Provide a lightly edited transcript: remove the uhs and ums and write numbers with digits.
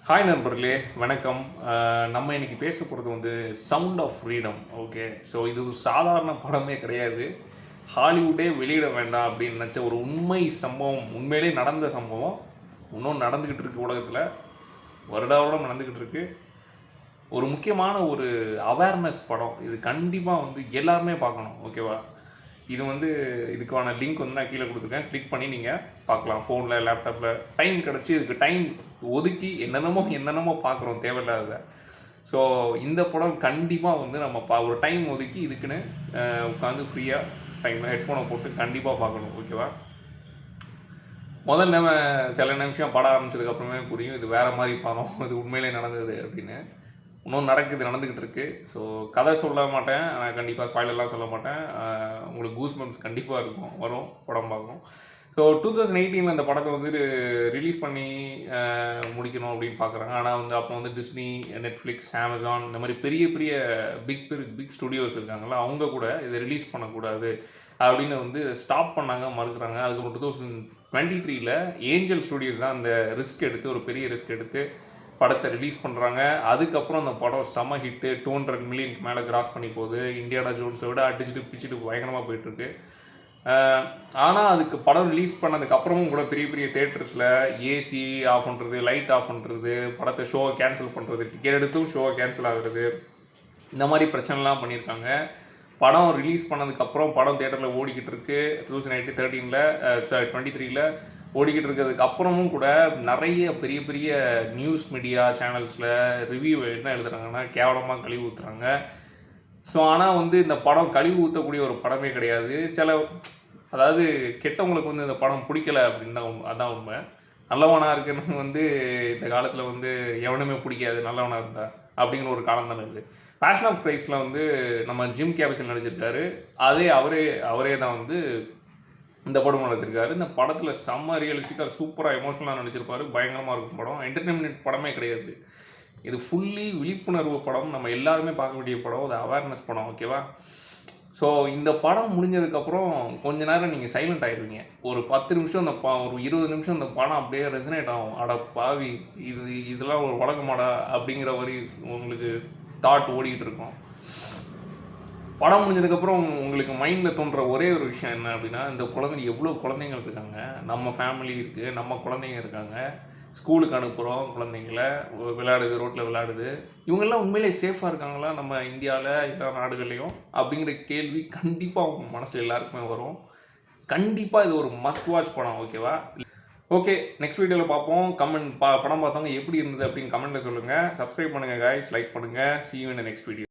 Hi நண்பர்களே, வணக்கம். நம்ம இன்னைக்கு பேச போகிறது வந்து sound of freedom. Okay, so இது ஒரு சாதாரண படமே கிடையாது. ஹாலிவுட்டே வெளியிட வேண்டாம் அப்படின்னு நினச்ச ஒரு உண்மை சம்பவம், உண்மையிலே நடந்த சம்பவம். இன்னும் நடந்துக்கிட்டு இருக்கு உலகத்தில், வருடாவருடம் நடந்துக்கிட்டு இருக்கு. ஒரு முக்கியமான ஒரு அவேர்னஸ் படம். இது கண்டிப்பாக வந்து எல்லாருமே பார்க்கணும். ஓகேவா? இது வந்து இதுக்கான லிங்க் வந்து நான் கீழே கொடுத்துருக்கேன். கிளிக் பண்ணி நீங்கள் பார்க்கலாம். ஃபோனில், லேப்டாப்பில் டைம் கிடச்சி இதுக்கு டைம் ஒதுக்கி என்னென்னமோ பார்க்குறோம் தேவையில்லாத. ஸோ இந்த படம் கண்டிப்பாக வந்து நம்ம ஒரு டைம் ஒதுக்கி இதுக்குன்னு உட்காந்து ஃப்ரீயாக டைமில் ஹெட்ஃபோனை போட்டு கண்டிப்பாக பார்க்கணும். ஓகேவா? முதல்ல நம்ம சில நிமிஷம் படம் ஆரம்பிச்சதுக்கப்புறமே புரியும் இது வேறு மாதிரி படம், இது உண்மையிலே நடந்தது அப்படின்னு. இன்னும் நடந்துக்கிட்டு இருக்குது. ஸோ கதை சொல்ல மாட்டேன், ஆனால் கண்டிப்பாக ஸ்பாயிலர்லாம் சொல்ல மாட்டேன். உங்களுக்கு கூஸ் பம்ப்ஸ் கண்டிப்பாக வரும் படம் பார்க்கணும். ஸோ 2018 இந்த படத்தை வந்து ரிலீஸ் பண்ணி முடிக்கணும் அப்படின்னு பார்க்குறாங்க. ஆனால் வந்து அப்போ வந்து டிஸ்னி, நெட்ஃப்ளிக்ஸ், அமேசான் இந்த மாதிரி பெரிய பெரிய பிக் ஸ்டுடியோஸ் இருக்காங்களா, அவங்க கூட இதை ரிலீஸ் பண்ணக்கூடாது அப்படின்னு வந்து ஸ்டாப் பண்ணாங்க, மறுக்கிறாங்க. அதுக்கப்புறம் 2023 ஏஞ்சல் ஸ்டுடியோஸ் தான் அந்த ரிஸ்க் எடுத்து, ஒரு பெரிய ரிஸ்க் எடுத்து படத்தை ரிலீஸ் பண்ணுறாங்க. அதுக்கப்புறம் அந்த படம் செம ஹிட்டு, 200 மில்லியனுக்கு மேலே கிராஸ் பண்ணி போகுது. இந்தியானா ஜோன்ஸை விட அடிச்சுட்டு பிச்சுட்டு பயங்கரமாக போயிட்டுருக்கு. ஆனால் அதுக்கு படம் ரிலீஸ் பண்ணதுக்கப்புறமும் கூட பெரிய பெரிய தேட்டர்ஸில் ஏசி ஆஃப் பண்ணுறது, லைட் ஆஃப் பண்ணுறது, படத்தை ஷோவை கேன்சல் பண்ணுறது, டிக்கெட் எடுத்தும் ஷோவை கேன்சல் ஆகுறது, இந்த மாதிரி பிரச்சனைலாம் பண்ணியிருக்காங்க. படம் ரிலீஸ் பண்ணதுக்கப்புறம் படம் தேட்டரில் ஓடிக்கிட்டு இருக்கு. 2023 ஓடிக்கிட்டு இருக்கிறதுக்கு அப்புறமும் கூட நிறைய பெரிய பெரிய நியூஸ் மீடியா சேனல்ஸில் ரிவ்யூ என்ன எழுதுறாங்கன்னா கேவலமாக கழிவு ஊற்றுறாங்க. ஸோ ஆனால் வந்து இந்த படம் கழிவு ஊற்றக்கூடிய ஒரு படமே கிடையாது. அதாவது கெட்டவங்களுக்கு வந்து இந்த படம் பிடிக்கலை அப்படின்னு தான் அதான் உண்மை. நல்லவனாக இருக்குன்னு வந்து இந்த காலத்தில் வந்து எவனுமே பிடிக்காது நல்லவனாக இருந்தால் அப்படிங்கிற ஒரு காலம் தானே இருக்குது. பேஷன் ஆஃப் கிரைஸ்டில் வந்து நம்ம ஜிம் கேபிசல் நடிச்சிருக்காரு. அவரே தான் வந்து இந்த படம் நடிச்சிருக்காரு. இந்த படத்தில் செம்ம ரியலிஸ்டிக்காக சூப்பராக எமோஷனலாக நடிச்சிருப்பார். பயங்கரமாக இருக்கும் படம். என்டர்டெயின்மெண்ட் படமே கிடையாது. இது ஃபுல்லி விழிப்புணர்வு படம். நம்ம எல்லாருமே பார்க்க வேண்டிய படம். அது அவேர்னஸ் படம். ஓகேவா? ஸோ இந்த படம் முடிஞ்சதுக்கப்புறம் கொஞ்ச நேரம் நீங்கள் சைலண்ட் ஆகிடுவீங்க. ஒரு 10 நிமிஷம் ஒரு 20 நிமிஷம் இந்த படம் அப்படியே ரெசனேட் ஆகும். அட பாவி, இதெல்லாம் ஒரு வழக்கமாடா அப்படிங்கிற மாதிரி உங்களுக்கு தாட் ஓடிக்கிட்டு இருக்கும். படம் முடிஞ்சதுக்கப்புறம் உங்களுக்கு மைண்டில் தோன்ற ஒரே ஒரு விஷயம் என்ன அப்படின்னா, இந்த எவ்வளோ குழந்தைங்கள் இருக்காங்க, நம்ம ஃபேமிலி இருக்குது, நம்ம குழந்தைங்க இருக்காங்க, ஸ்கூலுக்கு அனுப்புகிறோம் குழந்தைங்கள, ரோட்டில் விளையாடுது, இவங்கெல்லாம் உண்மையிலே சேஃபாக இருக்காங்களா நம்ம இந்தியாவில் எல்லா நாடுகள்லையும் அப்படிங்கிற கேள்வி கண்டிப்பாக அவங்க மனசில் எல்லாருக்குமே வரும். கண்டிப்பாக இது ஒரு மஸ்ட் வாட்ச் படம். ஓகேவா? ஓகே, நெக்ஸ்ட் வீடியோவில் பார்ப்போம். படம் பார்த்தவங்க எப்படி இருந்தது அப்படின்னு கமெண்ட்டில் சொல்லுங்கள். சப்ஸ்கிரைப் பண்ணுங்கள் கைஸ், லைக் பண்ணுங்கள். see you in the next video.